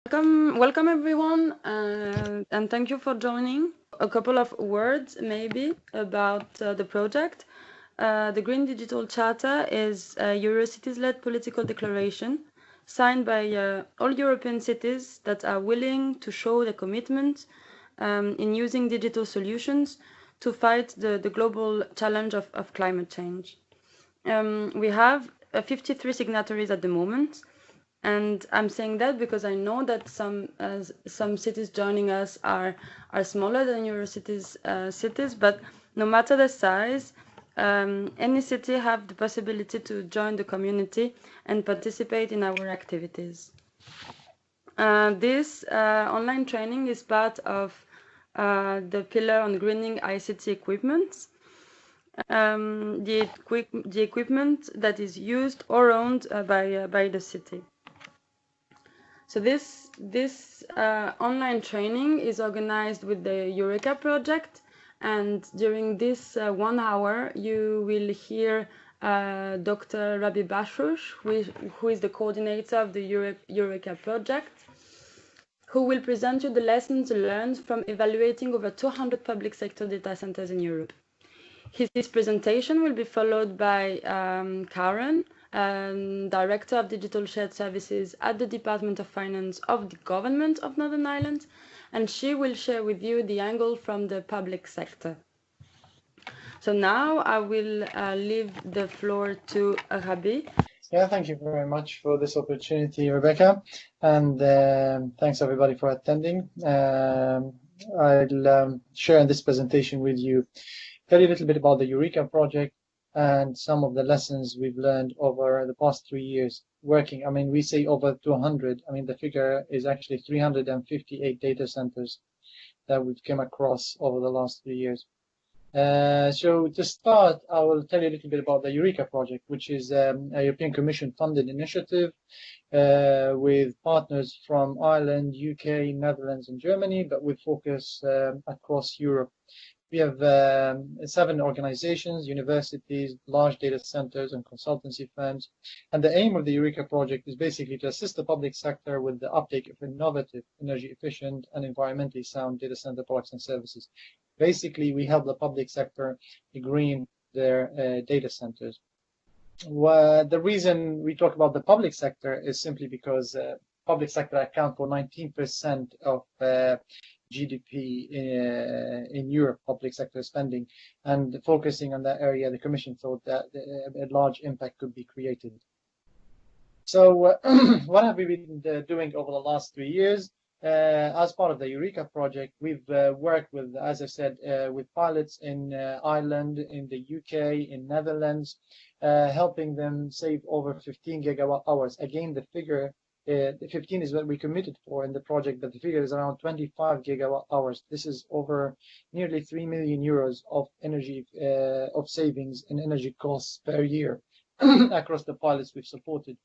Welcome everyone, and thank you for joining. A couple of words maybe about the project. The Green Digital Charter is a EUROCITIES-led political declaration signed by all European cities that are willing to show their commitment in using digital solutions to fight the global challenge of climate change. We have 53 signatories at the moment. And I'm saying that because I know that some cities joining us are smaller than EuroCities cities, but no matter the size, any city have the possibility to join the community and participate in our activities. This online training is part of the pillar on greening ICT equipment. The equipment that is used or owned by the city. So this online training is organized with the EURECA project, and during this 1 hour you will hear Dr. Rabih Bashroush, who is the coordinator of the EURECA project, who will present you the lessons learned from evaluating over 200 public sector data centers in Europe. His presentation will be followed by Caron, Director of Digital Shared Services at the Department of Finance of the Government of Northern Ireland, and she will share with you the angle from the public sector. So now I will leave the floor to Rabih. Yeah, thank you very much for this opportunity, Rebecca, and thanks everybody for attending. I'll share in this presentation with you, tell you a little bit about the EURECA project and some of the lessons we've learned over the past 3 years working. I mean, we say over 200. I mean, the figure is actually 358 data centers that we've come across over the last 3 years. So to start, I will tell you a little bit about the EURECA project, which is a European Commission funded initiative with partners from Ireland, UK, Netherlands, and Germany, but with focus across Europe. We have 7 organizations, universities, large data centers, and consultancy firms. And the aim of the EURECA project is basically to assist the public sector with the uptake of innovative, energy efficient, and environmentally sound data center products and services. Basically, we help the public sector green their data centers. The reason we talk about the public sector is simply because public sector account for 19% of GDP in Europe, public sector spending, and focusing on that area, the Commission thought that a large impact could be created. So what have we been doing over the last 3 years? As part of the EURECA project, we've worked with, as I said, with pilots in Ireland, in the UK, in Netherlands, helping them save over 15 gigawatt hours. Again, the figure, the 15 is what we committed for in the project, but the figure is around 25 gigawatt hours. This is over nearly 3 million euros of energy, of savings in energy costs per year across the pilots we've supported.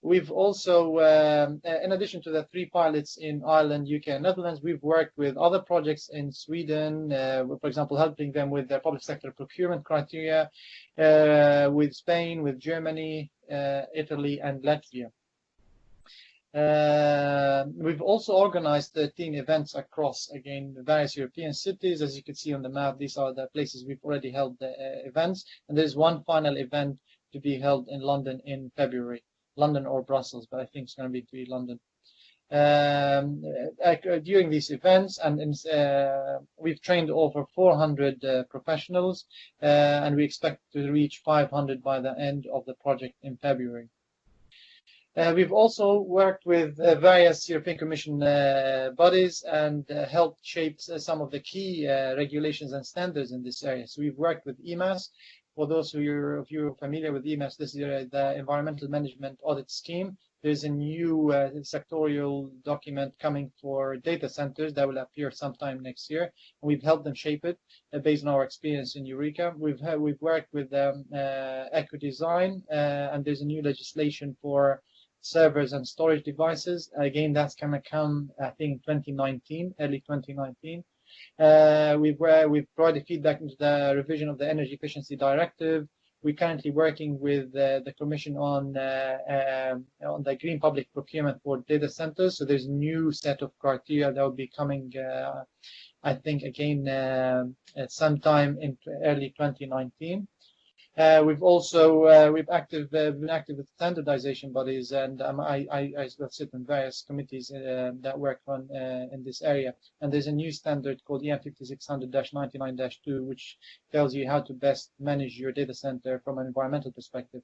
We've also, in addition to the 3 pilots in Ireland, UK, and Netherlands, we've worked with other projects in Sweden, for example, helping them with their public sector procurement criteria, with Spain, with Germany, Italy, and Latvia. We've also organized 13 events across, again, various European cities. As you can see on the map, these are the places we've already held the events, and there's one final event to be held in London in February. London or Brussels, but I think it's going to be London. During these events, and we've trained over 400 professionals, and we expect to reach 500 by the end of the project in February. We've also worked with various European Commission bodies and helped shape some of the key regulations and standards in this area. So we've worked with EMAS. For those of you who are familiar with EMAS, this is the Environmental Management Audit Scheme. There's a new sectorial document coming for data centers that will appear sometime next year. We've helped them shape it based on our experience in EURECA. We've worked with eco-design, and there's a new legislation for servers and storage devices. Again, that's going to come, I think, 2019, early 2019. We've provided feedback into the revision of the Energy Efficiency Directive, We're currently working with the Commission on the green public procurement for data centers. So there's a new set of criteria that will be coming, I think, again, at sometime in early 2019. We've also been active with standardization bodies, and I sit in various committees that work on in this area. And there's a new standard called EN 5600-99-2, which tells you how to best manage your data center from an environmental perspective.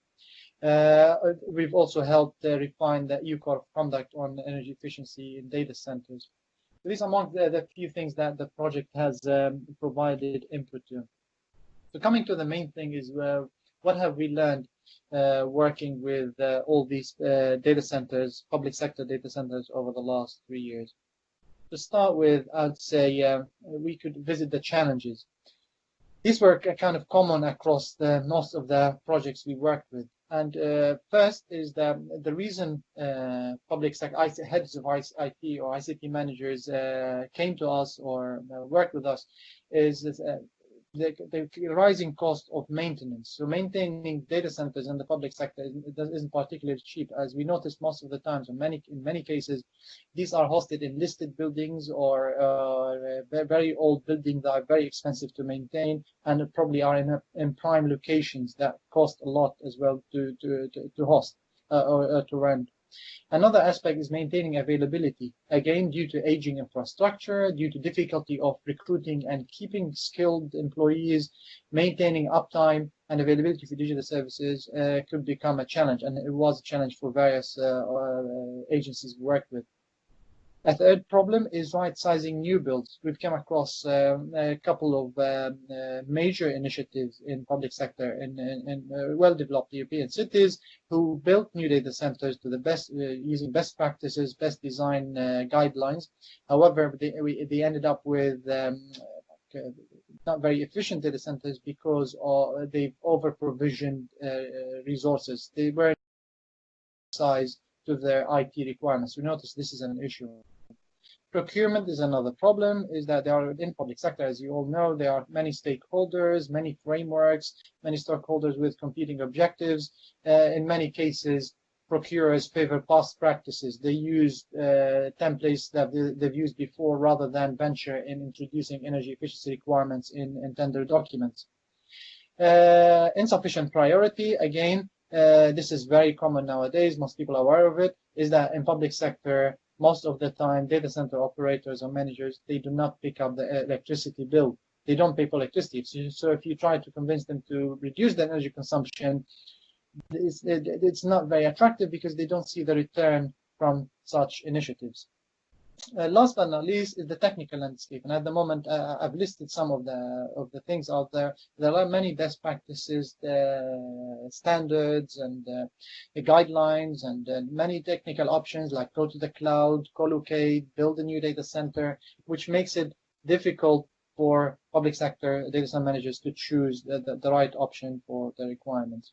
We've also helped refine the EU Code of Conduct on energy efficiency in data centers. So these are among the few things that the project has provided input to. So coming to the main thing is what have we learned working with all these data centers, public sector data centers over the last 3 years. To start with, I'd say we could visit the challenges. These were kind of common across most of the projects we worked with. And first is that the reason public sector heads of IT or ICT managers came to us or worked with us is the rising cost of maintenance. So maintaining data centers in the public sector isn't particularly cheap, as we noticed most of the times. In many cases, these are hosted in listed buildings or very old buildings that are very expensive to maintain, and probably are in prime locations that cost a lot as well to host or to rent. Another aspect is maintaining availability, again due to aging infrastructure, due to difficulty of recruiting and keeping skilled employees. Maintaining uptime and availability for digital services could become a challenge, and it was a challenge for various agencies we worked with. A third problem is right-sizing new builds. We've come across a couple of major initiatives in public sector in well-developed European cities who built new data centers to the best, using best practices, best design guidelines. However, they ended up with not very efficient data centers because they've over-provisioned resources. They weren't sized to their IT requirements. We notice this is an issue. Procurement is another problem, is that there are in public sector, as you all know, there are many stakeholders, many frameworks, many stakeholders with competing objectives. In many cases, procurers favor past practices. They use templates that they've used before rather than venture in introducing energy efficiency requirements in tender documents. Insufficient priority, again, this is very common nowadays, most people are aware of it, is that in public sector, most of the time, data center operators or managers, they do not pick up the electricity bill. They don't pay for electricity. So if you try to convince them to reduce their energy consumption, it's not very attractive because they don't see the return from such initiatives. Last but not least is the technical landscape, and at the moment I've listed some of the things out there. There are many best practices, standards, and guidelines, and many technical options like go to the cloud, co-locate, build a new data center, which makes it difficult for public sector data center managers to choose the right option for the requirements.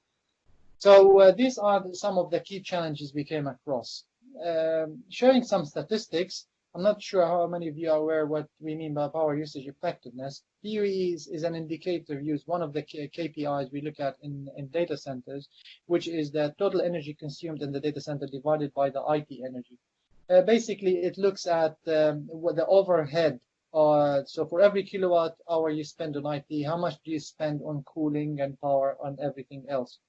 So these are some of the key challenges we came across. Sharing some statistics. I'm not sure how many of you are aware what we mean by power usage effectiveness. PUE is an indicator used, one of the KPIs we look at in data centers, which is the total energy consumed in the data center divided by the IT energy. Basically, it looks at what the overhead. So for every kilowatt hour you spend on IT, how much do you spend on cooling and power and everything else?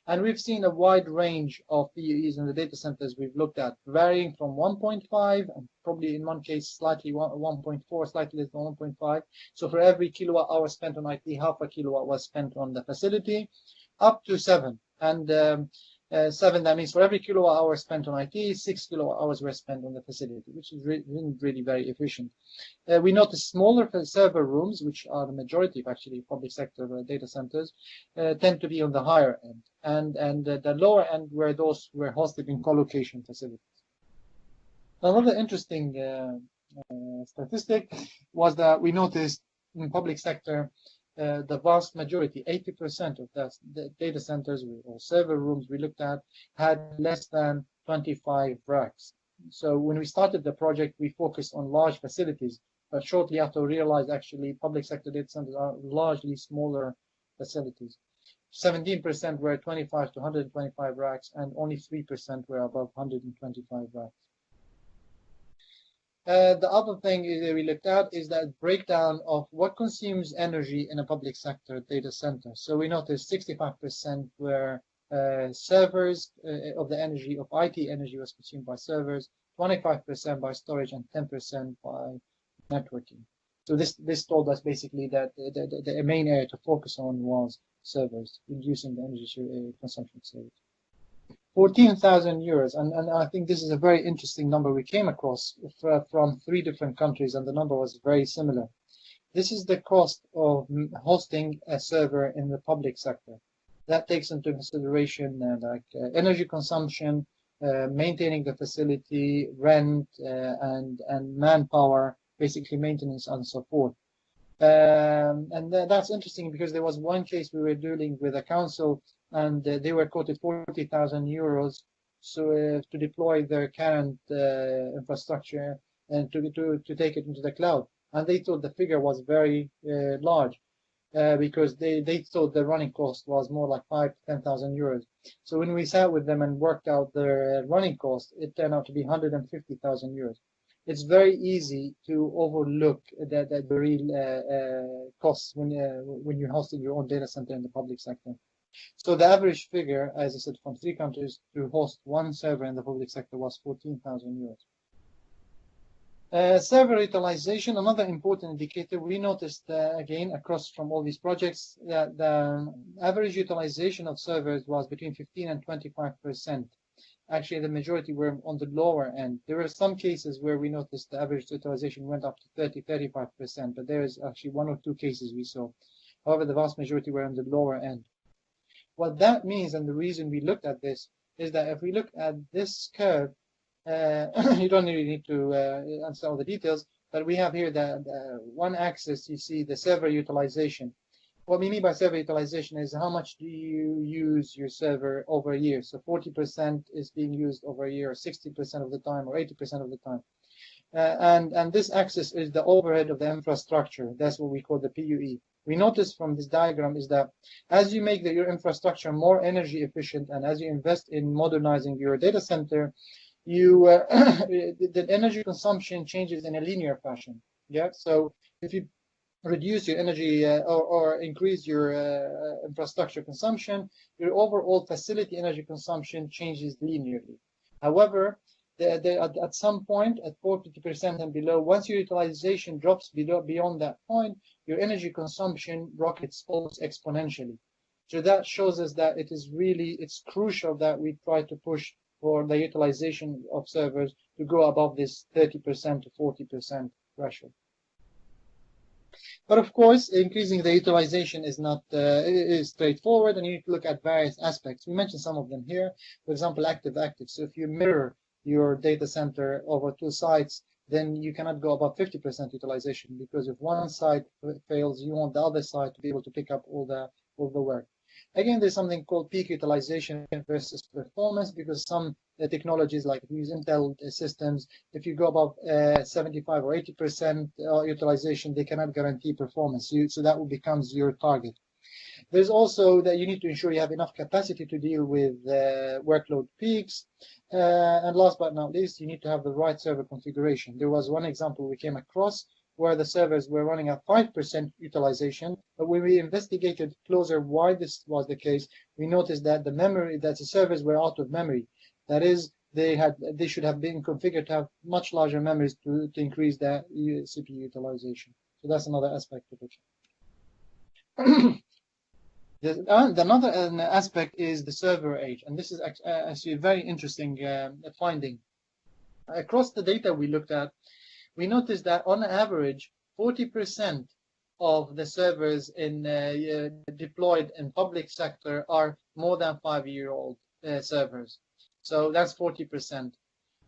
And we've seen a wide range of PUEs in the data centers we've looked at, varying from 1.5 and probably in one case slightly 1.4, slightly less than 1.5. So for every kilowatt hour spent on IT, half a kilowatt was spent on the facility, up to 7. And 7, that means for every kilowatt hour spent on IT, 6 kilowatt hours were spent on the facility, which is really very efficient. We noticed smaller server rooms, which are the majority of actually public sector data centers, tend to be on the higher end, and the lower end were those who were hosted in co-location facilities. Another interesting statistic was that we noticed in public sector the vast majority, 80% of the data centers or server rooms we looked at had less than 25 racks. So when we started the project, we focused on large facilities, but shortly after we realized actually public sector data centers are largely smaller facilities. 17% were 25 to 125 racks, and only 3% were above 125 racks. The other thing we looked at is that breakdown of what consumes energy in a public sector data center. So we noticed 65% were servers of the energy of IT energy was consumed by servers, 25% by storage, and 10% by networking. So this told us basically that the main area to focus on was servers, reducing the energy consumption of servers. 14,000 euros, and I think this is a very interesting number we came across from 3 different countries, and the number was very similar. This is the cost of hosting a server in the public sector. That takes into consideration energy consumption, maintaining the facility, rent, and manpower, basically maintenance and support. And that's interesting because there was one case we were dealing with a council, and they were quoted 40,000 euros to deploy their current infrastructure and to take it into the cloud. And they thought the figure was very large because they thought the running cost was more like 5,000 to 10,000 euros. So when we sat with them and worked out their running cost, it turned out to be 150,000 euros. It's very easy to overlook the real costs when you're hosting your own data center in the public sector. So the average figure, as I said, from 3 countries to host one server in the public sector was 14,000 euros. Server utilization, another important indicator. We noticed again across from all these projects that the average utilization of servers was between 15 and 25%. Actually, the majority were on the lower end. There were some cases where we noticed the average utilization went up to 30-35%, but there is actually 1 or 2 cases we saw. However, the vast majority were on the lower end. What that means, and the reason we looked at this, is that if we look at this curve, you don't really need to answer all the details, but we have here the one axis, you see the server utilization. What we mean by server utilization is how much do you use your server over a year. So 40% is being used over a year, 60% of the time, or 80% of the time. And this axis is the overhead of the infrastructure. That's what we call the PUE. We notice from this diagram is that as you make your infrastructure more energy efficient and as you invest in modernizing your data center, the energy consumption changes in a linear fashion. Yeah. So if you reduce your energy or increase your infrastructure consumption, your overall facility energy consumption changes linearly. However, at some point, at 40% and below, once your utilization drops beyond that point, your energy consumption rockets almost exponentially. So that shows us that it's crucial that we try to push for the utilization of servers to go above this 30% to 40% threshold. But of course, increasing the utilization is not is straightforward, and you need to look at various aspects. We mentioned some of them here. For example, active-active. So if you mirror your data center over 2 sites, then you cannot go above 50% utilization, because if one site fails, you want the other site to be able to pick up all the work. Again, there's something called peak utilization versus performance, because some technologies, like if you use Intel systems, if you go above 75 or 80% utilization, they cannot guarantee performance. So that becomes your target. There's also that you need to ensure you have enough capacity to deal with workload peaks. And last but not least, you need to have the right server configuration. There was one example we came across where the servers were running at 5% utilization, but when we investigated closer why this was the case, we noticed that the servers were out of memory. That is, they should have been configured to have much larger memories to increase the CPU utilization. So that's another aspect of it. Another aspect is the server age, and this is actually a very interesting finding. Across the data we looked at, we noticed that on average, 40% of the servers deployed in public sector are more than 5-year-old servers. So that's 40%.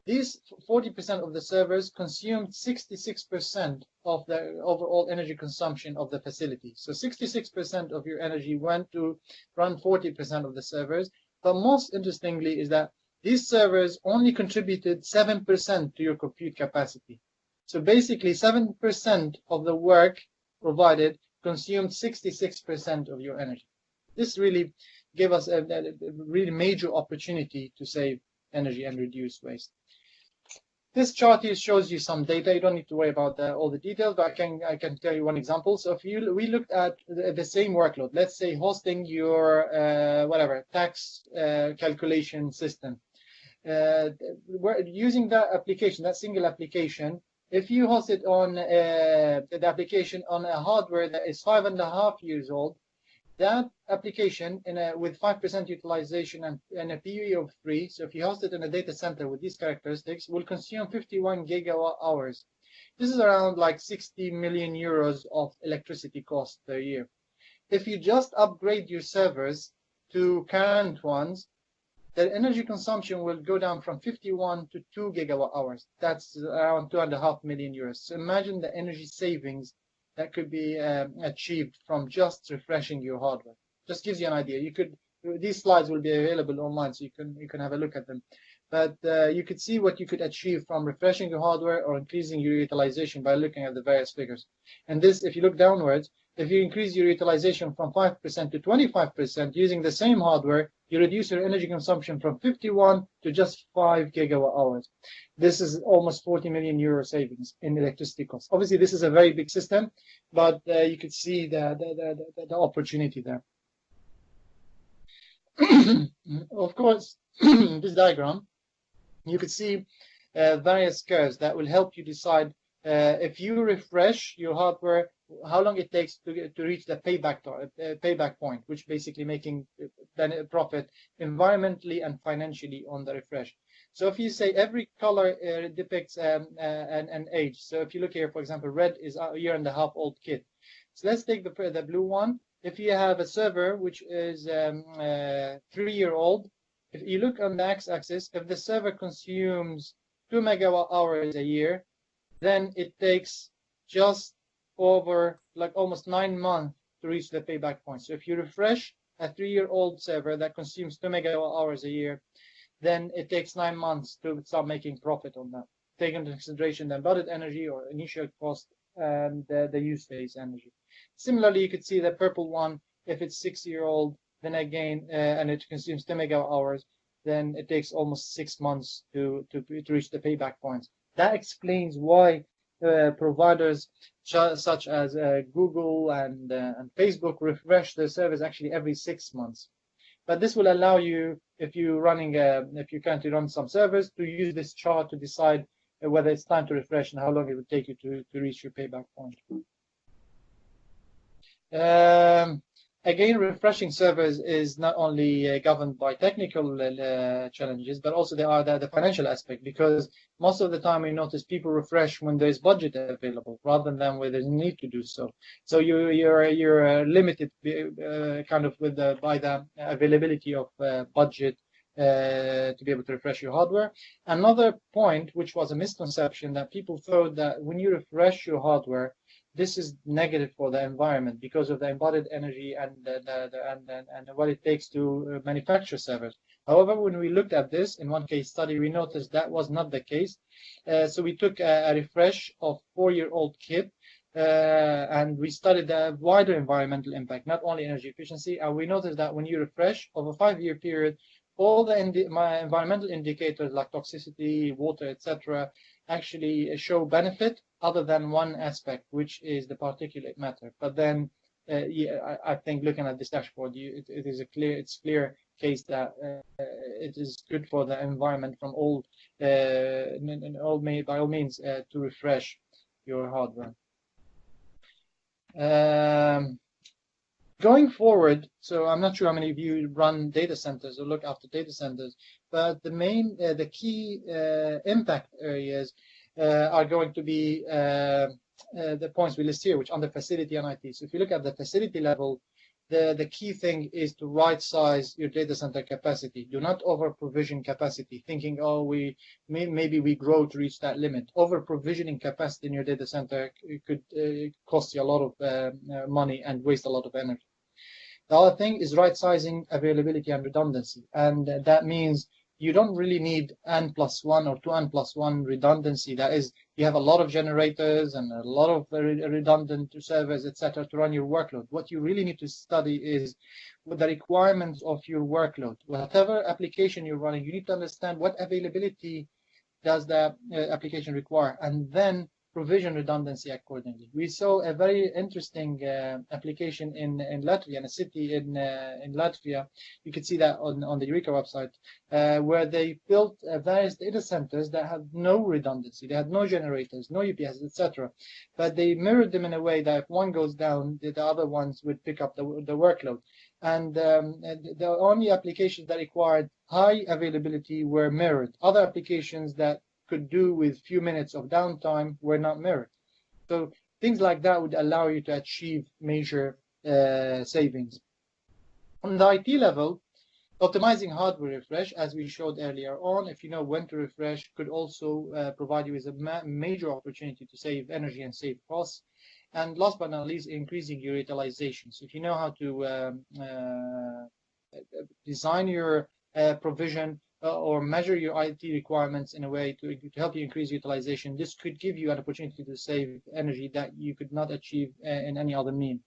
These 40% of the servers consumed 66% of the overall energy consumption of the facility. So 66% of your energy went to run 40% of the servers. But most interestingly is that these servers only contributed 7% to your compute capacity. So basically 7% of the work provided consumed 66% of your energy. This really gave us a really major opportunity to save energy and reduce waste. This chart here shows you some data. You don't need to worry about all the details, but I can tell you one example. So if we looked at the same workload, let's say hosting your whatever tax calculation system, using that application, that single application. If you host it on the application on a hardware that is 5.5 years old, that application with 5% utilization and a PUE of 3, so if you host it in a data center with these characteristics, will consume 51 gigawatt hours. This is around like 60 million euros of electricity cost per year. If you just upgrade your servers to current ones, the energy consumption will go down from 51 to 2 gigawatt hours. That's around 2.5 million euros. So imagine the energy savings that could be achieved from just refreshing your hardware. Just gives you an idea. These slides will be available online, so you can have a look at them. But you could see what you could achieve from refreshing your hardware or increasing your utilization by looking at the various figures. And this, if you look downwards, if you increase your utilization from 5% to 25% using the same hardware, you reduce your energy consumption from 51 to just 5 gigawatt hours. This is almost 40 million euro savings in electricity costs. Obviously, this is a very big system, but you could see the opportunity there. Of course, this diagram, you could see various curves that will help you decide if you refresh your hardware, how long it takes to reach the payback point, which basically making profit environmentally and financially on the refresh. So if you say every color depicts an age. So if you look here, for example, red is a 1.5-year old kit. So let's take the blue one. If you have a server which is 3-year-old, if you look on the x-axis, if the server consumes 2 megawatt hours a year, then it takes just over like almost 9 months to reach the payback point. So if you refresh a 3-year-old server that consumes 2 megawatt hours a year, then it takes 9 months to start making profit on that, taking into consideration the embedded energy or initial cost and the use phase energy. Similarly, you could see the purple one, if it's 6-year-old, then again, and it consumes 10 megawatt hours, then it takes almost 6 months to reach the payback points. That explains why providers such as Google and Facebook refresh their service actually every 6 months. But this will allow you, if you currently run some servers, to use this chart to decide whether it's time to refresh and how long it will take you to reach your payback point. Again, refreshing servers is not only governed by technical challenges, but also there are the financial aspect, because most of the time we notice people refresh when there's budget available rather than where there's need to do so. So you're limited kind of by the availability of budget to be able to refresh your hardware. Another point, which was a misconception, that people thought that when you refresh your hardware, this is negative for the environment because of the embodied energy and what it takes to manufacture servers. However, when we looked at this in one case study, we noticed that was not the case. So we took a refresh of 4-year-old kit and we studied the wider environmental impact, not only energy efficiency. And we noticed that when you refresh over a 5-year period, all the environmental indicators like toxicity, water, etc., actually show benefit, other than one aspect, which is the particulate matter. But then, I think looking at this dashboard, it's clear case that it is good for the environment from by all means to refresh your hardware. Going forward, so I'm not sure how many of you run data centers or look after data centers, but the key impact areas are going to be the points we list here, which under facility and IT. So if you look at the facility level, the key thing is to right size your data center capacity. Do not over provision capacity, thinking, oh, maybe we grow to reach that limit. Over provisioning capacity in your data center could cost you a lot of money and waste a lot of energy. The other thing is right sizing availability and redundancy, and that means you don't really need N+1 or 2N+1 redundancy that is You have a lot of generators and a lot of redundant servers, etc., to run your workload. What you really need to study is what the requirements of your workload. Whatever application you're running, you need to understand what availability does the application require, and then provision redundancy accordingly. We saw a very interesting application in Latvia, in a city in Latvia. You could see that on the EURECA website, where they built various data centers that had no redundancy. They had no generators, no UPS, etc. But they mirrored them in a way that if one goes down, the other ones would pick up the workload. And the only applications that required high availability were mirrored. Other applications that could do with few minutes of downtime were not mirrored. So things like that would allow you to achieve major savings. On the IT level, optimizing hardware refresh, as we showed earlier on, if you know when to refresh, could also provide you with a major opportunity to save energy and save costs. And last but not least, increasing your utilization. So if you know how to design your provision or measure your IT requirements in a way to help you increase utilization, this could give you an opportunity to save energy that you could not achieve in any other means.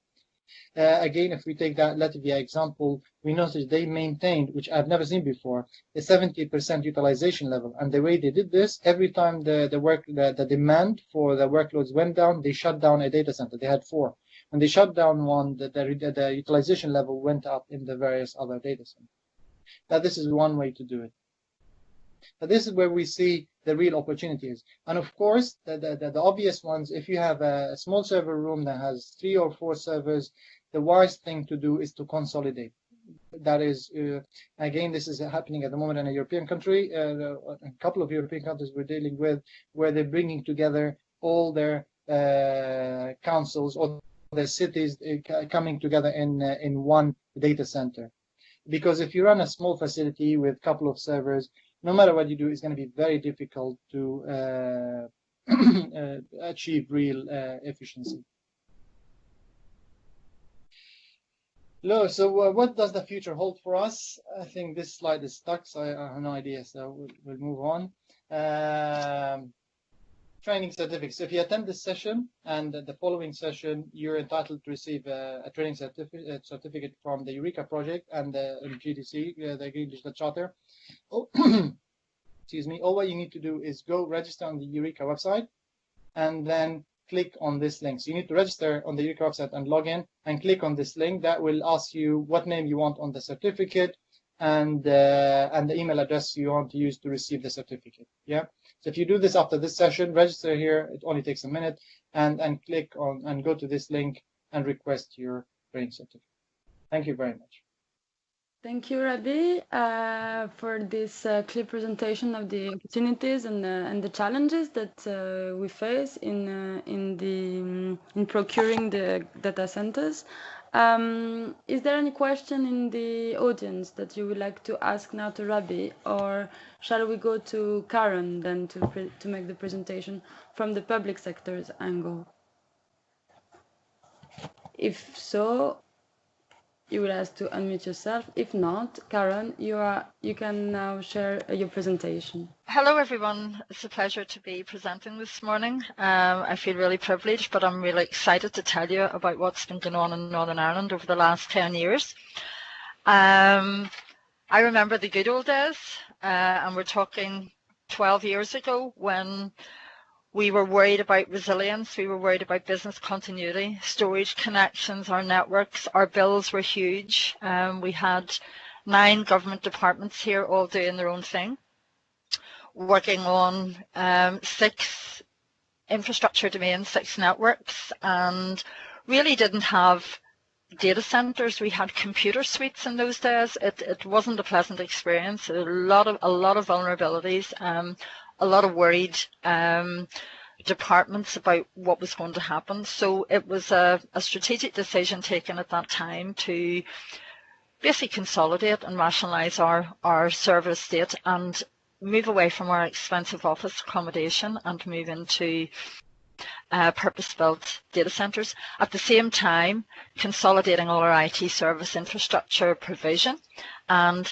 Again, if we take that Latvia example, we noticed they maintained, which I've never seen before, a 70% utilization level. And the way they did this, every time the demand for the workloads went down, they shut down a data center. They had 4. When they shut down one, the utilization level went up in the various other data centers. Now, this is one way to do it. But this is where we see the real opportunities. And of course, the obvious ones, if you have a small server room that has 3 or 4 servers, the wise thing to do is to consolidate. That is, again, this is happening at the moment in a European country, a couple of European countries we're dealing with, where they're bringing together all their councils or their cities coming together in one data center. Because if you run a small facility with a couple of servers, no matter what you do, it's going to be very difficult to achieve real efficiency. So what does the future hold for us? I think this slide is stuck, so I have no idea, so we'll move on. Training certificates. So if you attend this session and the following session, you're entitled to receive a training certificate from the EURECA project and the GDC, the Green Digital Charter. Excuse me. All what you need to do is go register on the EURECA website and then click on this link. So you need to register on the EURECA website and log in and click on this link. That will ask you what name you want on the certificate and the email address you want to use to receive the certificate. Yeah. So if you do this after this session, register here. It only takes a minute, and click on and go to this link and request your training certificate. Thank you very much. Thank you, Rabih, for this clear presentation of the opportunities and the challenges that we face in procuring the data centers. Is there any question in the audience that you would like to ask now to Rabih, or shall we go to Caron then to make the presentation from the public sector's angle? If so, you will have to unmute yourself. If not, Caron, you can now share your presentation. Hello, everyone. It's a pleasure to be presenting this morning. I feel really privileged, but I'm really excited to tell you about what's been going on in Northern Ireland over the last 10 years. I remember the good old days, and we're talking 12 years ago when we were worried about resilience, we were worried about business continuity, storage connections, our networks, our bills were huge. We had 9 government departments here all doing their own thing, working on 6 infrastructure domains, 6 networks, and really didn't have data centers. We had computer suites in those days. It wasn't a pleasant experience. A lot of vulnerabilities. A lot of worried departments about what was going to happen. So it was a strategic decision taken at that time to basically consolidate and rationalise our server estate and move away from our expensive office accommodation and move into purpose-built data centres. At the same time, consolidating all our IT service infrastructure provision and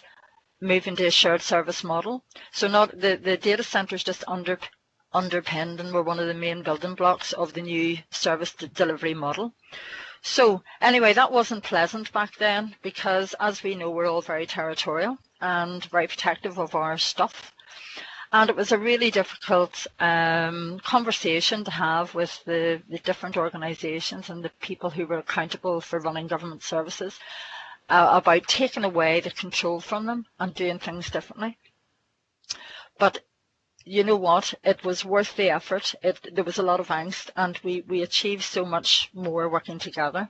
moving to a shared service model. So not the data centres just underpinned and were one of the main building blocks of the new service delivery model. So anyway, that wasn't pleasant back then because, as we know, we're all very territorial and very protective of our stuff. And it was a really difficult conversation to have with the different organisations and the people who were accountable for running government services about taking away the control from them and doing things differently. But you know what? It was worth the effort. There was a lot of angst, and we achieved so much more working together.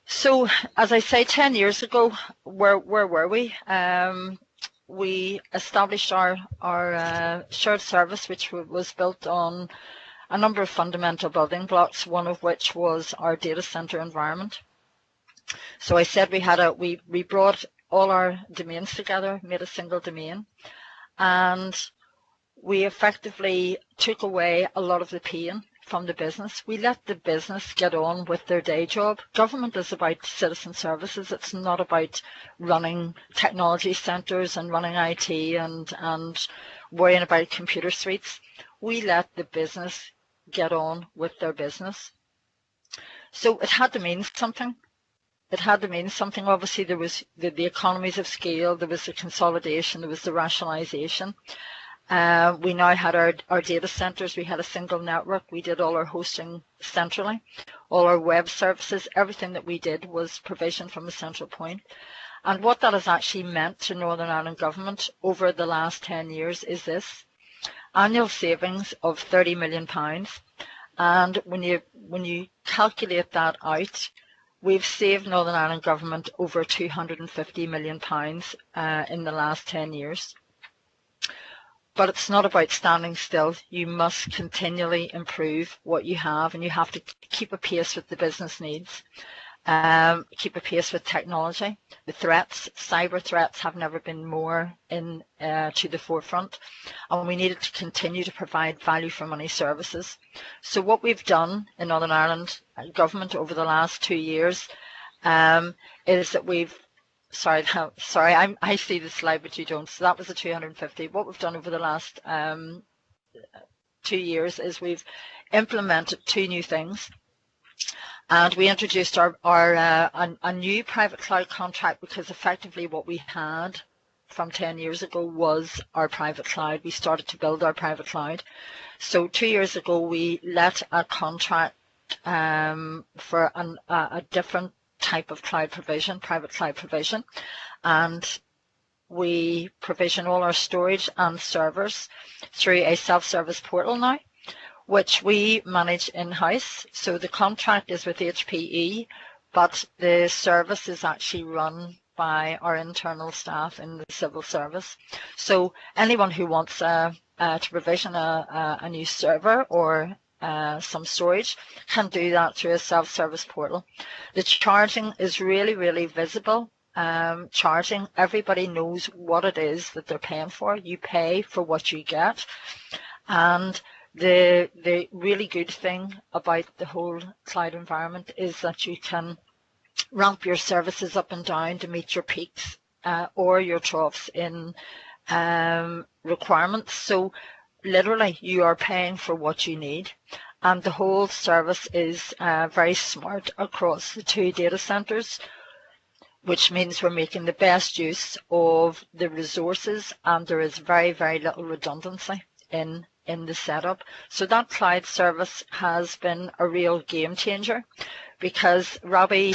So, as I say, 10 years ago, where were we? We established our shared service, which was built on a number of fundamental building blocks, one of which was our data center environment. So I said we brought all our domains together, made a single domain, and we effectively took away a lot of the pain from the business. We let the business get on with their day job. Government is about citizen services. It's not about running technology centres and running IT and worrying about computer suites. We let the business get on with their business. So it had to mean something. It had to mean something. Obviously, there was the economies of scale, there was the consolidation, there was the rationalisation. We now had our data centres. We had a single network. We did all our hosting centrally. All our web services, everything that we did was provisioned from a central point. And what that has actually meant to Northern Ireland Government over the last 10 years is this: annual savings of £30 million. And when you calculate that out, we've saved Northern Ireland Government over £250 million in the last 10 years. But it's not about standing still. You must continually improve what you have, and you have to keep a pace with the business needs, keep a pace with technology. The threats, cyber threats, have never been more to the forefront, and we needed to continue to provide value for money services. So what we've done in Northern Ireland Government over the last 2 years is that we've I see the slide, but you don't. So that was the 250. What we've done over the last 2 years is we've implemented 2 new things, and we introduced a new private cloud contract, because effectively what we had from 10 years ago was our private cloud. We started to build our private cloud. So 2 years ago we let a contract for a different type of cloud provision, private cloud provision, and we provision all our storage and servers through a self-service portal now, which we manage in-house. So the contract is with HPE, but the service is actually run by our internal staff in the civil service. So anyone who wants to provision a new server or some storage can do that through a self-service portal. The charging is really, really visible. Charging, everybody knows what it is that they're paying for. You pay for what you get. And the really good thing about the whole cloud environment is that you can ramp your services up and down to meet your peaks or your troughs in requirements. So literally you are paying for what you need, and the whole service is very smart across the 2 data centres, which means we're making the best use of the resources, and there is very, very little redundancy in the setup. So that cloud service has been a real game changer, because Rabih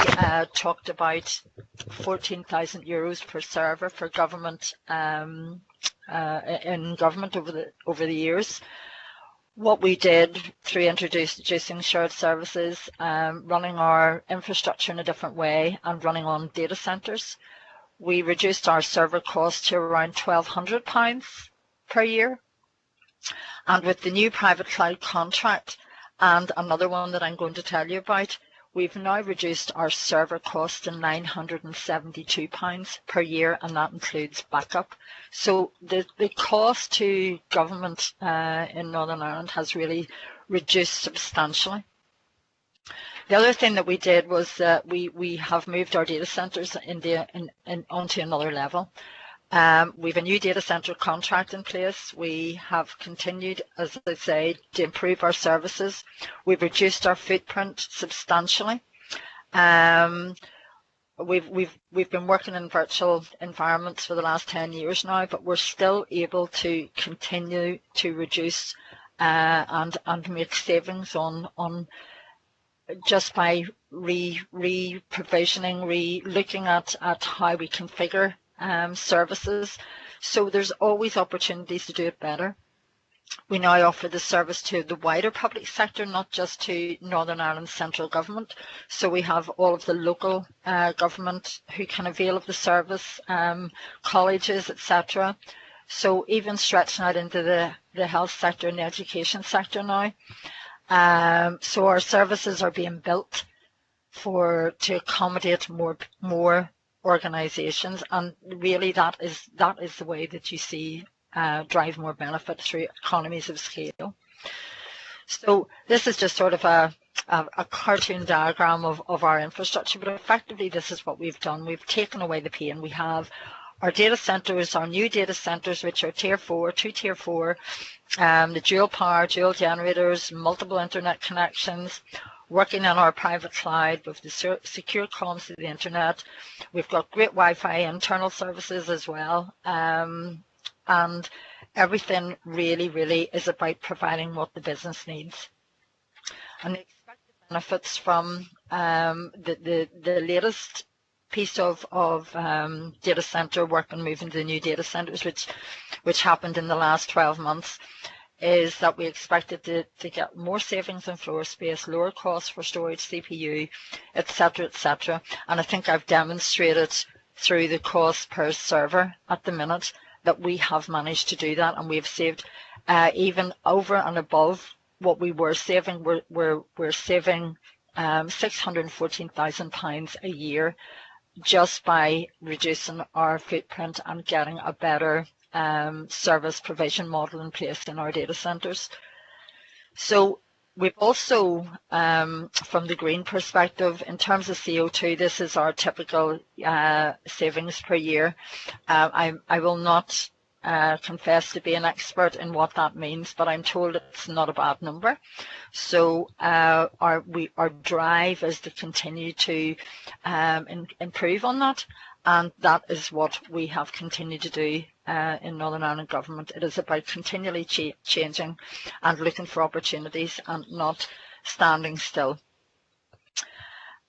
talked about €14,000 per server for government in government over the years. What we did through introducing shared services, running our infrastructure in a different way, and running on data centres, we reduced our server cost to around £1,200 per year. And with the new private cloud contract and another one that I'm going to tell you about, we've now reduced our server cost to £972 per year, and that includes backup. So the cost to government in Northern Ireland has really reduced substantially. The other thing that we did was we have moved our data centres onto another level. We have a new data centre contract in place. We have continued, as I say, to improve our services. We've reduced our footprint substantially. We've been working in virtual environments for the last 10 years now, but we're still able to continue to reduce and make savings on just by re-provisioning, looking at how we configure services. So there's always opportunities to do it better. We now offer the service to the wider public sector, not just to Northern Ireland central government. So we have all of the local government who can avail of the service, colleges, etc. So even stretching out into the health sector and the education sector now. So our services are being built to accommodate more organisations, and really that is the way that you see drive more benefit through economies of scale. So this is just sort of a cartoon diagram of our infrastructure, but effectively this is what we've done. We've taken away the pain. We have our data centres, our new data centres, which are Tier 4, 2 Tier 4, the dual power, dual generators, multiple internet connections, working on our private cloud with the secure comms to the internet. We've got great Wi-Fi internal services as well. And everything really is about providing what the business needs. And the expected benefits from the latest piece of data center work and moving to the new data centers, which happened in the last 12 months, is that we expected to get more savings in floor space, lower costs for storage, CPU, etc. And I think I've demonstrated through the cost per server at the minute that we have managed to do that, and we have saved even over and above what we were saving. We're saving £614,000 a year just by reducing our footprint and getting a better service provision model in place in our data centres. So we've also, from the green perspective, in terms of CO2, this is our typical savings per year. I will not confess to be an expert in what that means, but I'm told it's not a bad number. So our drive is to continue to improve on that, and that is what we have continued to do in Northern Ireland Government. It is about continually changing and looking for opportunities and not standing still.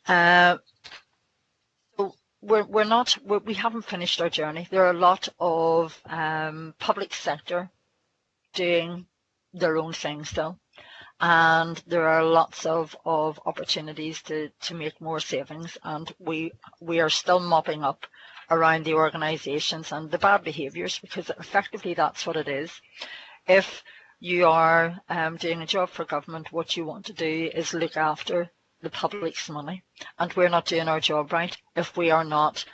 So we haven't finished our journey. There are a lot of public sector doing their own thing still, and there are lots of opportunities to make more savings, and we are still mopping up around the organisations and the bad behaviours, because effectively that's what it is. If you are doing a job for government, what you want to do is look after the public's money, and we're not doing our job right if we are not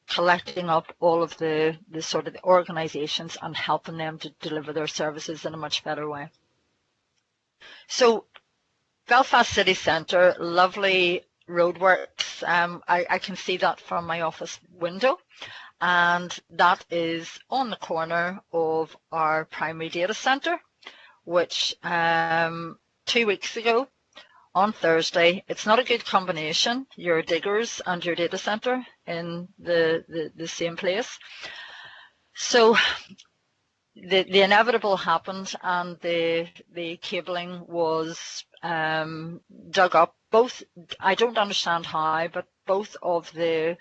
collecting up all of the sort of the organisations and helping them to deliver their services in a much better way. So Belfast City Centre, lovely roadworks. I can see that from my office window, and that is on the corner of our primary data centre, which 2 weeks ago on Thursday, it's not a good combination, your diggers and your data centre in the same place. So the inevitable happened, and the cabling was dug up. Both, I don't understand how, but both of the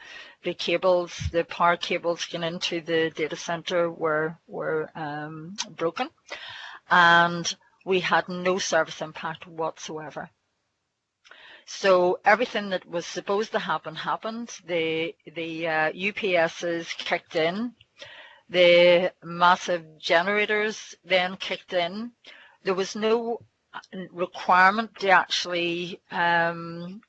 cables, the power cables going into the data centre were broken, and we had no service impact whatsoever. So everything that was supposed to happen happened. The UPSs kicked in. The massive generators then kicked in. There was no requirement to actually to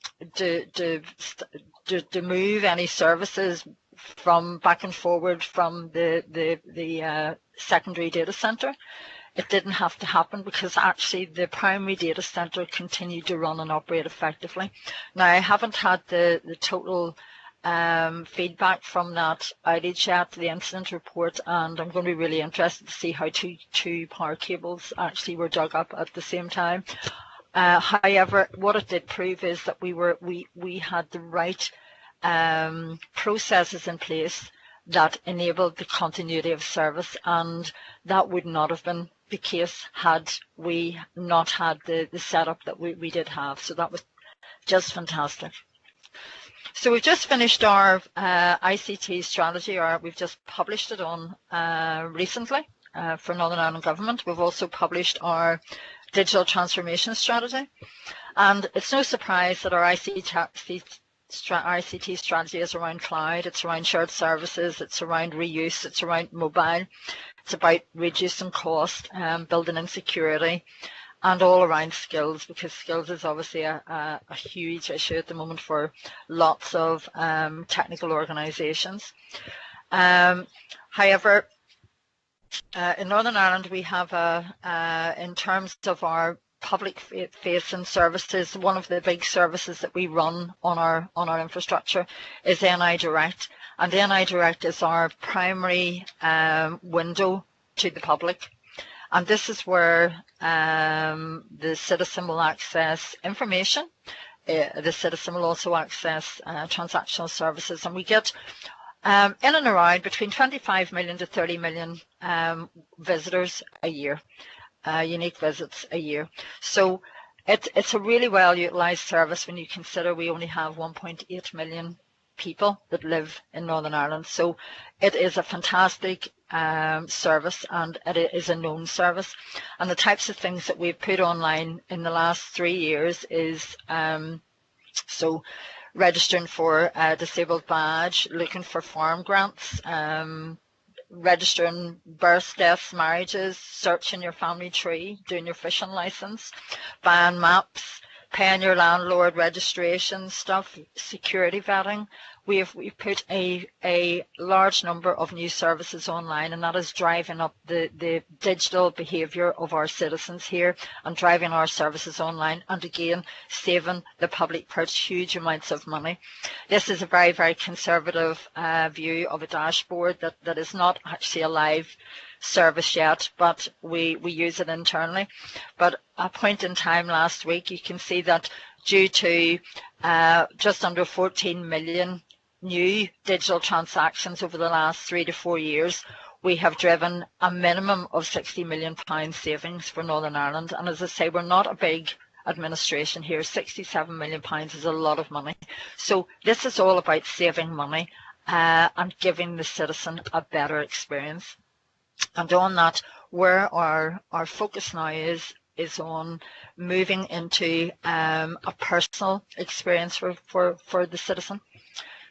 move any services from back and forward from the secondary data centre. It didn't have to happen because actually the primary data centre continued to run and operate effectively. Now, I haven't had the total feedback from that outage chat, the incident report, and I'm going to be really interested to see how two power cables actually were dug up at the same time. However, what it did prove is that we had the right processes in place that enabled the continuity of service, and that would not have been the case had we not had the setup that we did have. So that was just fantastic. So we've just finished our ICT strategy, or we've just published it on recently for Northern Ireland Government. We've also published our digital transformation strategy, and it's no surprise that our ICT strategy is around cloud, it's around shared services, it's around reuse, it's around mobile, it's about reducing cost, building in security, and all around skills, because skills is obviously a huge issue at the moment for lots of technical organisations. However, in Northern Ireland we have in terms of our public-facing services, one of the big services that we run on our infrastructure is NI Direct, and NI Direct is our primary window to the public, and this is where the citizen will access information. The citizen will also access transactional services, and we get in and around between 25 million to 30 million visitors a year. Unique visits a year. So it's a really well utilised service when you consider we only have 1.8 million people that live in Northern Ireland. So it is a fantastic service, and it is a known service. And the types of things that we've put online in the last 3 years is so registering for a disabled badge, looking for farm grants, registering births, deaths, marriages, searching your family tree, doing your fishing license, buying maps, paying your landlord registration stuff, security vetting. We've put a large number of new services online, and that is driving up the digital behaviour of our citizens here and driving our services online, and again saving the public purse huge amounts of money. This is a very, very conservative view of a dashboard that is not actually a live service yet, but we use it internally. But a point in time last week, you can see that due to just under 14 million new digital transactions over the last 3 to 4 years, we have driven a minimum of £60 million savings for Northern Ireland. And as I say, we're not a big administration here. £67 million is a lot of money. So this is all about saving money and giving the citizen a better experience. And on that, where our focus now is on moving into a personal experience for the citizen.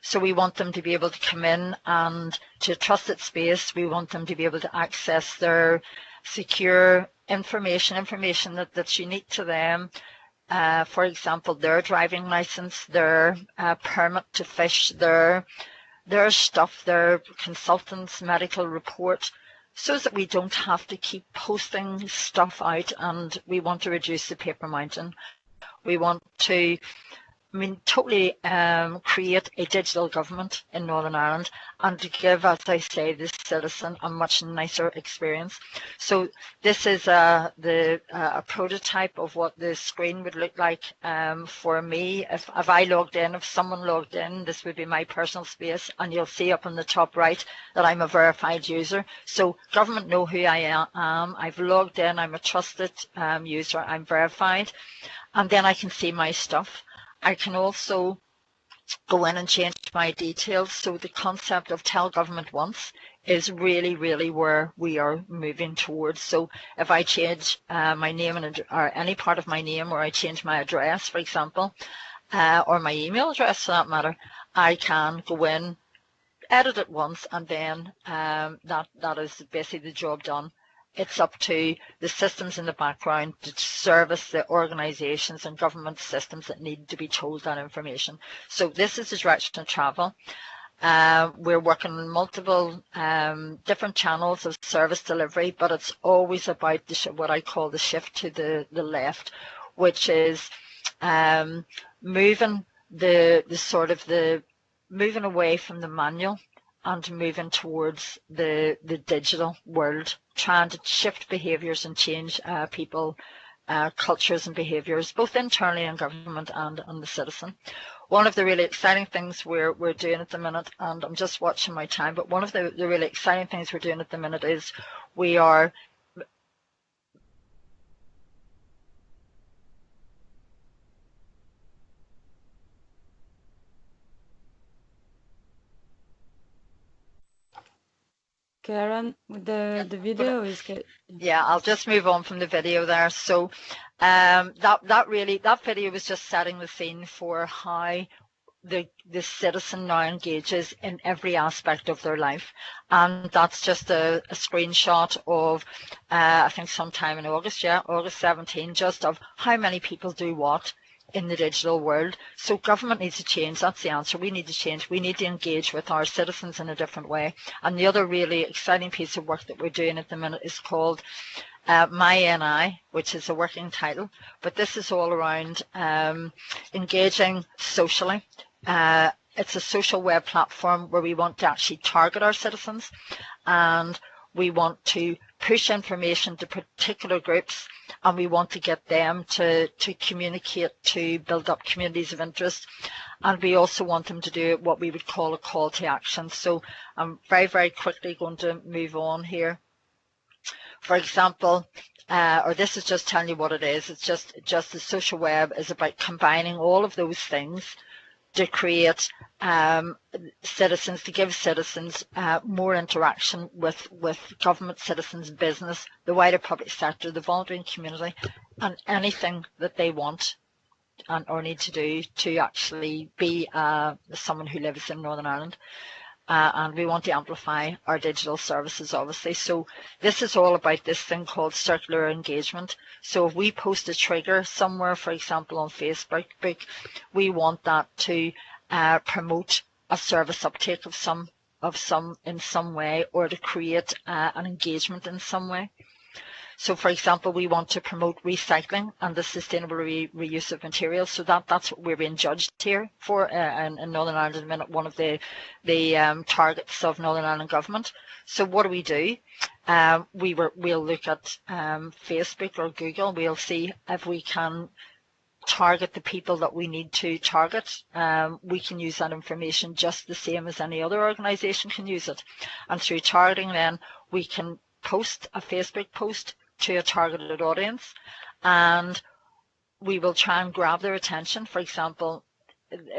So we want them to be able to come in and to a trusted space. We want them to be able to access their secure information that's unique to them. For example, their driving license, their permit to fish, their stuff, their consultant's medical report, so that we don't have to keep posting stuff out, and we want to reduce the paper mountain. We want to totally create a digital government in Northern Ireland, and to give, as I say, the citizen a much nicer experience. So this is a prototype of what the screen would look like for me. If I logged in, if someone logged in, this would be my personal space, and you'll see up on the top right that I'm a verified user. So government know who I am. I've logged in, I'm a trusted user, I'm verified, and then I can see my stuff. I can also go in and change my details. So the concept of tell government once is really, really where we are moving towards. So if I change my name or any part of my name, or I change my address, for example, or my email address for that matter, I can go in, edit it once, and then that is basically the job done. It's up to the systems in the background to service the organisations and government systems that need to be told that information. So this is the direction of travel. We're working on multiple different channels of service delivery, but it's always about what I call the shift to the left, which is moving the moving away from the manual and moving towards the digital world, trying to shift behaviours and change people, cultures and behaviours, both internally in government and the citizen. One of the really exciting things we're doing at the minute, and I'm just watching my time, but one of the really exciting things we're doing at the minute is we are Caron, with the video is good. Yeah, I'll just move on from the video there. So that video was just setting the scene for how the citizen now engages in every aspect of their life, and that's just a screenshot of I think sometime in August 17, just of how many people do what in the digital world. So government needs to change. That's the answer. We need to change. We need to engage with our citizens in a different way. And the other really exciting piece of work that we're doing at the minute is called My NI, which is a working title, but this is all around engaging socially. It's a social web platform where we want to actually target our citizens, and we want to push information to particular groups, and we want to get them to communicate, to build up communities of interest, and we also want them to do what we would call a call to action. So I'm very, very quickly going to move on here. For example, or this is just telling you what it is. It's just the social web is about combining all of those things to create citizens, to give citizens more interaction with government, citizens, business, the wider public sector, the volunteering community, and anything that they want or need to do to actually be someone who lives in Northern Ireland. And we want to amplify our digital services, obviously. So this is all about this thing called circular engagement. So if we post a trigger somewhere, for example, on Facebook, we want that to promote a service uptake of some in some way, or to create an engagement in some way. So, for example, we want to promote recycling and the sustainable reuse of materials. So that's what we're being judged here for in Northern Ireland at the minute, one of the targets of Northern Ireland government. So what do? We'll look at Facebook or Google. We'll see if we can target the people that we need to target. We can use that information just the same as any other organisation can use it. And through targeting, then we can post a Facebook post to a targeted audience, and we will try and grab their attention. For example,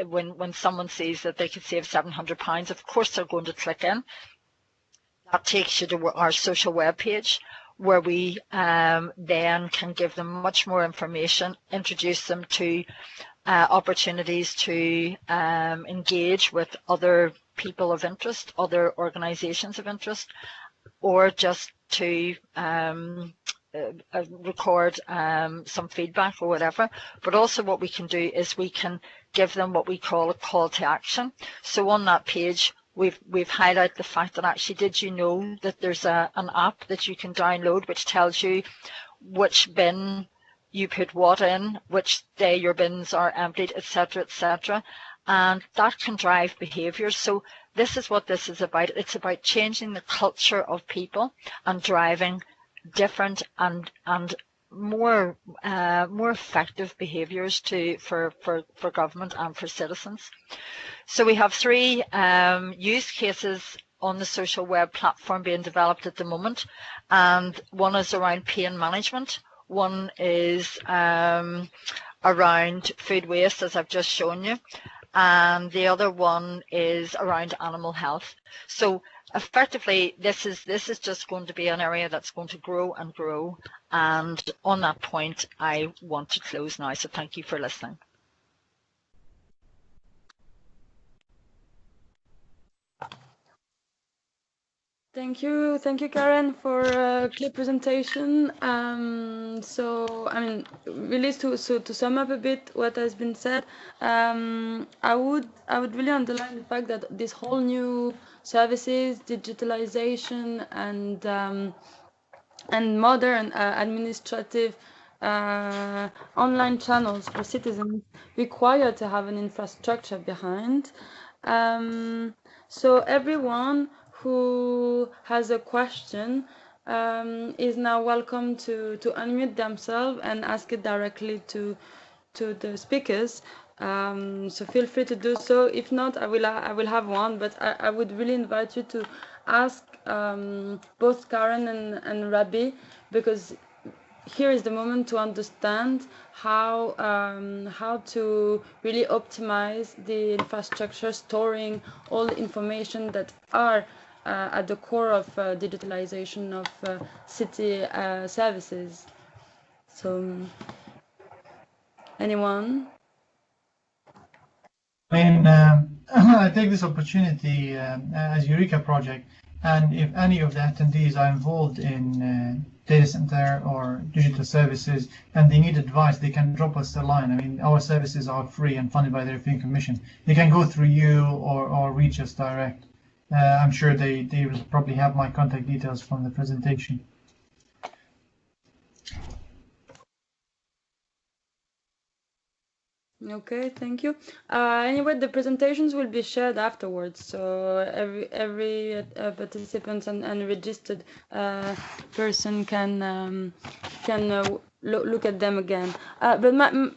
when someone sees that they could save £700, of course they're going to click in. That takes you to our social web page, where we then can give them much more information, introduce them to opportunities to engage with other people of interest, other organisations of interest, or just to record some feedback or whatever. But also what we can do is we can give them what we call a call to action. So on that page, we've highlighted the fact that actually, did you know that there's an app that you can download which tells you which bin you put what in, which day your bins are emptied, etc., etc., and that can drive behaviours. So this is what this is about. It's about changing the culture of people and driving different and more effective behaviours for government and for citizens. So we have 3 use cases on the social web platform being developed at the moment, and one is around pain management, one is around food waste, as I've just shown you, and the other one is around animal health. So effectively, this is just going to be an area that's going to grow and grow. And on that point, I want to close now. So thank you for listening. Thank you, Caron, for a clear presentation. So, I mean, really, to sum up a bit what has been said, I would really underline the fact that this whole new services, digitalization, and modern administrative online channels for citizens require to have an infrastructure behind. So everyone who has a question is now welcome to unmute themselves and ask it directly to the speakers. So feel free to do so. If not, I will have one, but I would really invite you to ask both Caron and Rabih, because here is the moment to understand how to really optimize the infrastructure, storing all the information that are at the core of digitalization of city services. So, anyone? I mean, I take this opportunity as EURECA project, and if any of the attendees are involved in data center or digital services and they need advice, they can drop us a line. I mean, our services are free and funded by the European Commission. They can go through you or reach us direct. I'm sure they will probably have my contact details from the presentation. Okay, thank you. Anyway, the presentations will be shared afterwards, so every participant and registered person can look at them again. But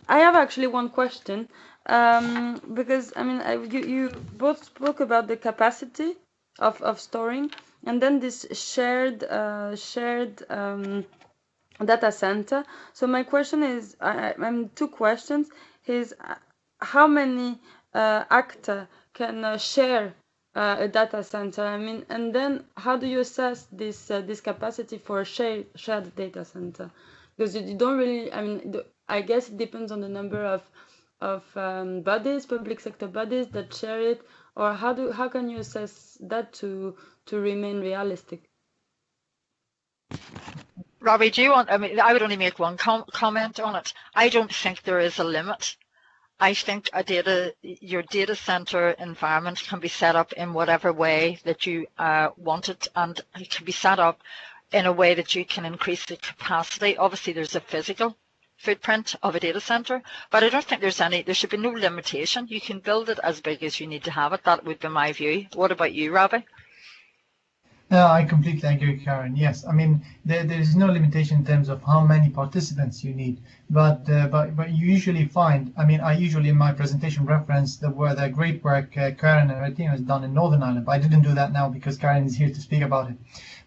I have actually one question, because I mean you both spoke about the capacity of storing, and then this shared data center. So my question is, two questions. Is how many actors can share a data center? I mean, and then how do you assess this capacity for a shared data center? Because you don't really, I mean, I guess it depends on the number of bodies, public sector bodies that share it, or how can you assess that to remain realistic? Rabih, do you want? I mean, I would only make one comment on it. I don't think there is a limit. I think your data center environment can be set up in whatever way that you want it, and it can be set up in a way that you can increase the capacity. Obviously, there's a physical footprint of a data center, but I don't think there should be no limitation. You can build it as big as you need to have it. That would be my view. What about you, Rabih? No, I completely agree, Caron. Yes, I mean there is no limitation in terms of how many participants you need, but you usually find. I mean, I usually in my presentation reference the great work Caron and her team has done in Northern Ireland. But I didn't do that now because Caron is here to speak about it.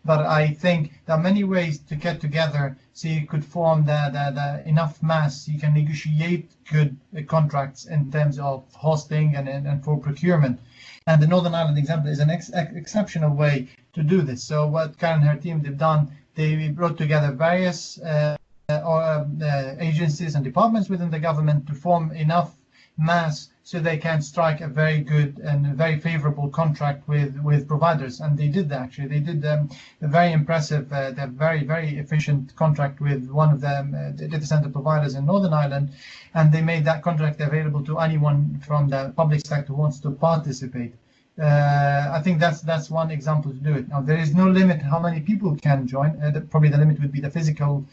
But I think there are many ways to get together so you could form the enough mass. You can negotiate good contracts in terms of hosting and for procurement. And the Northern Ireland example is an exceptional way to do this. So what Caron and her team they've done, they brought together various agencies and departments within the government to form enough mass so they can strike a very good and very favorable contract with providers. And they did that, actually. They did a very impressive, very efficient contract with one of the data center providers in Northern Ireland, and they made that contract available to anyone from the public sector who wants to participate. I think that's one example to do it. Now, there is no limit how many people can join. Probably the limit would be the physical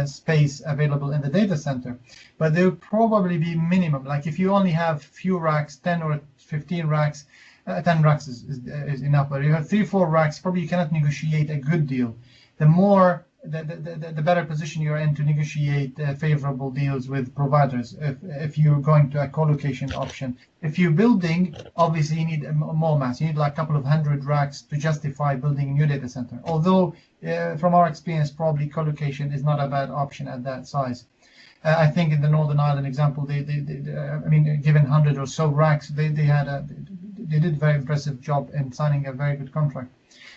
space available in the data center. But there will probably be minimum. Like if you only have few racks, 10 or 15 racks, 10 racks is enough. But if you have 3-4 racks, probably you cannot negotiate a good deal. The more the better position you're in to negotiate favorable deals with providers if you're going to a co-location option. If you're building, obviously you need more mass. You need like a couple of 100 racks to justify building a new data center. Although, from our experience, probably co-location is not a bad option at that size. I think in the Northern Ireland example, I mean, given 100 or so racks, they did a very impressive job in signing a very good contract.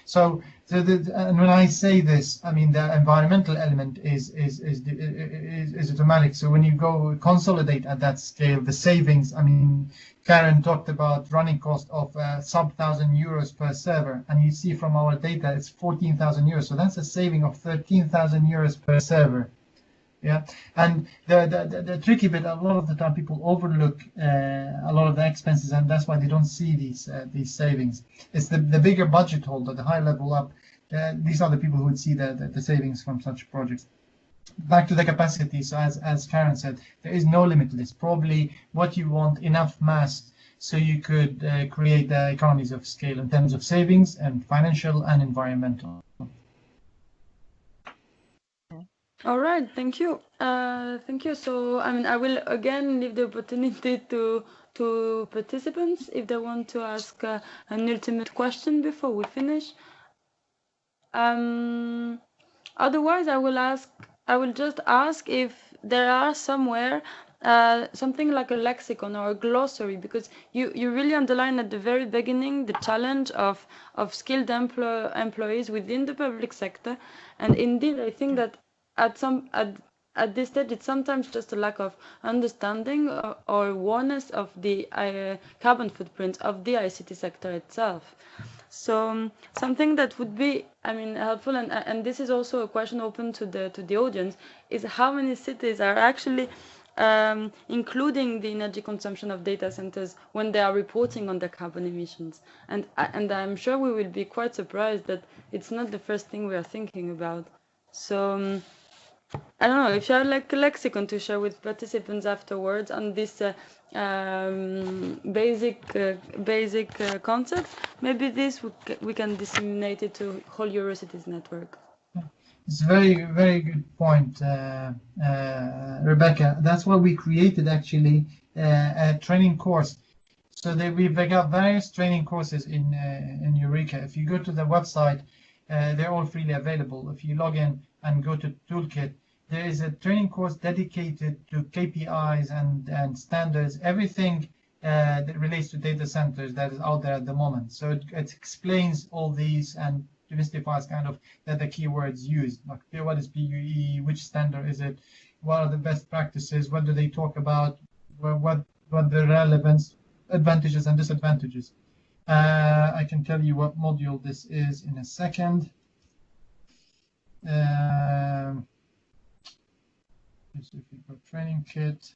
So and when I say this, I mean the environmental element is automatic. So when you go consolidate at that scale, the savings. I mean, Caron talked about running cost of sub €1,000 per server, and you see from our data it's 14,000 euros. So that's a saving of 13,000 euros per server. Yeah, and the tricky bit, a lot of the time people overlook a lot of the expenses, and that's why they don't see these savings. It's the bigger budget holder, the high level up. These are the people who would see the savings from such projects. Back to the capacity. So as Caron said, there is no limit to this. Probably what you want, enough mass so you could create economies of scale in terms of savings and financial and environmental. All right, thank you. Thank you. So, I mean, I will again leave the opportunity to participants if they want to ask an ultimate question before we finish. Otherwise, I will just ask if there are somewhere something like a lexicon or a glossary, because you really underline at the very beginning the challenge of skilled employees within the public sector, and indeed, I think that at this stage, it's sometimes just a lack of understanding or awareness of the carbon footprint of the ICT sector itself. So something that would be, I mean, helpful, and this is also a question open to the audience, is how many cities are actually including the energy consumption of data centers when they are reporting on their carbon emissions. And I'm sure we will be quite surprised that it's not the first thing we are thinking about. So I don't know if you have like a lexicon to share with participants afterwards on this basic concepts. Maybe this we can disseminate it to whole EUROCITIES network. It's a very good point, Rebecca. That's why we created actually a training course. So we've got various training courses in EURECA. If you go to the website, they're all freely available. If you log in and go to Toolkit, there is a training course dedicated to KPIs and standards, everything that relates to data centers that is out there at the moment. So it explains all these and demystifies kind of the keywords used, like what is PUE, which standard is it, what are the best practices, what do they talk about, what the relevance, advantages and disadvantages. I can tell you what module this is in a second. If we go training kit,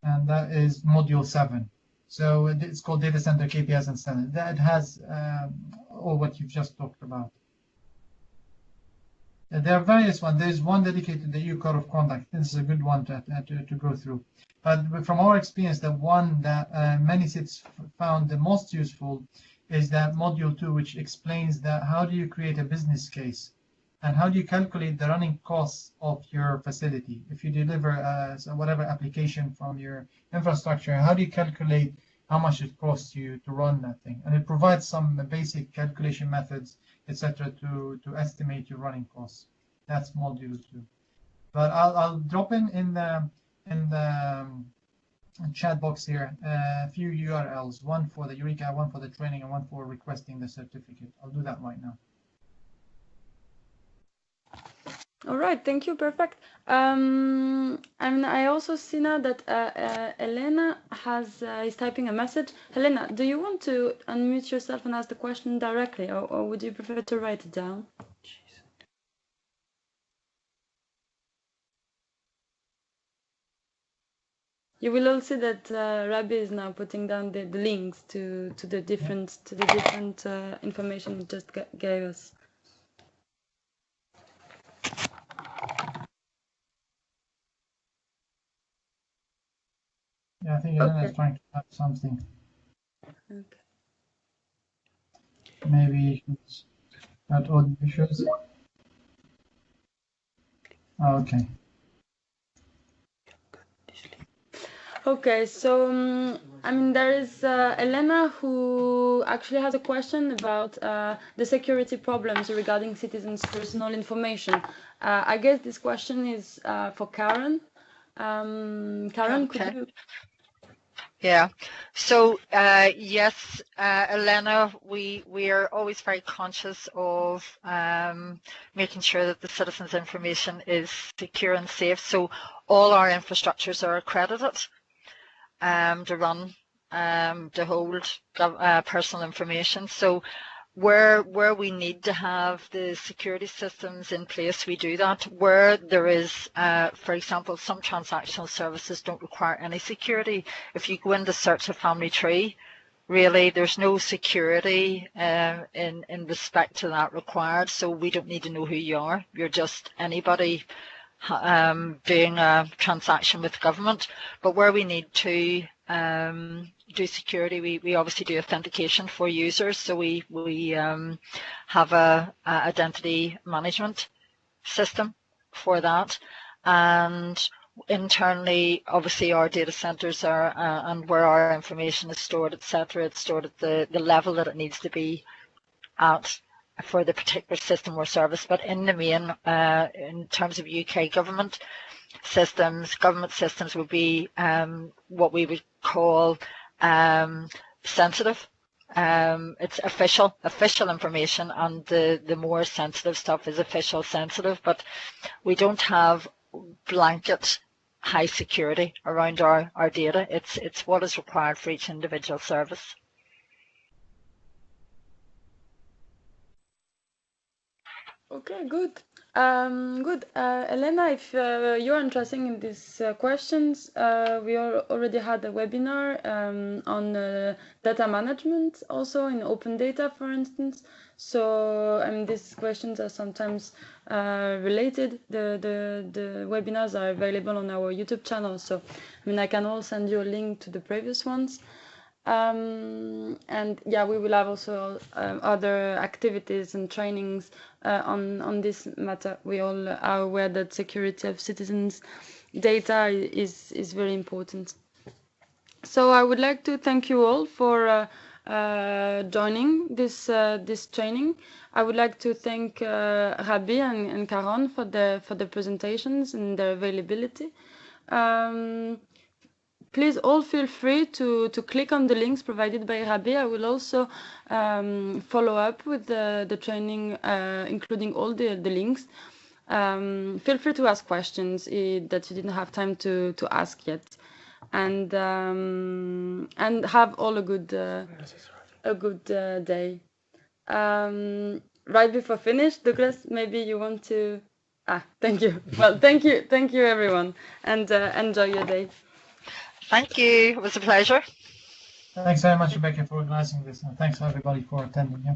and that is module 7. So it's called Data Center KPIs and Standards. That has all what you've just talked about. There are various ones. There's one dedicated to the EU Code of Conduct. This is a good one to go through. But from our experience, the one that many cities found the most useful is that module 2, which explains that how do you create a business case and how do you calculate the running costs of your facility. If you deliver whatever application from your infrastructure, how do you calculate how much it costs you to run that thing? And it provides some basic calculation methods, etc., to estimate your running costs. That's module 2. But I'll drop in the chat box here a few URLs, one for the EURECA, one for the training, and one for requesting the certificate. I'll do that right now. All right, thank you, perfect. And I also see now that Elena is typing a message. Helena, do you want to unmute yourself and ask the question directly, or would you prefer to write it down? You will all see that Rabih is now putting down the links to the different information you just gave us. Yeah, I think Elena is trying to add something. Okay. Maybe she's got audio issues. Oh, okay. Okay, so there is Elena who actually has a question about the security problems regarding citizens' personal information. I guess this question is for Caron. Caron, okay. Could you? Yeah. So yes, Elena, we are always very conscious of making sure that the citizens' information is secure and safe. So all our infrastructures are accredited to run, to hold personal information. So where we need to have the security systems in place, we do that. Where there is, for example, some transactional services don't require any security. If you go in to search a family tree, really there's no security in respect to that required. So we don't need to know who you are. You're just anybody doing a transaction with government. But where we need to do security, we obviously do authentication for users. So we have a identity management system for that, and internally, obviously, our data centers are and where our information is stored, etc. It's stored at the level that it needs to be at for the particular system or service. But in the main, in terms of UK government systems would be what we would call sensitive. It's official information, and the more sensitive stuff is official sensitive, but we don't have blanket high security around our data. It's what is required for each individual service. Okay, good. Good. Elena, if you're interested in these questions, we already had a webinar on data management, also in open data, for instance. So, I mean, these questions are sometimes related. The webinars are available on our YouTube channel. So, I mean, I can also send you a link to the previous ones. And yeah, we will have also other activities and trainings on this matter. We all are aware that security of citizens' data is very important. So I would like to thank you all for joining this training. I would like to thank Rabih and Caron for the presentations and their availability. Please all feel free to click on the links provided by Rabih. I will also follow up with the training, including all the links. Feel free to ask questions that you didn't have time to ask yet, and have all a good day. Right before finish, Douglas, maybe you want to. Thank you. Well, thank you everyone, and enjoy your day. Thank you. It was a pleasure. Thanks very much, Rebecca, for organizing this, and thanks everybody for attending. Yeah.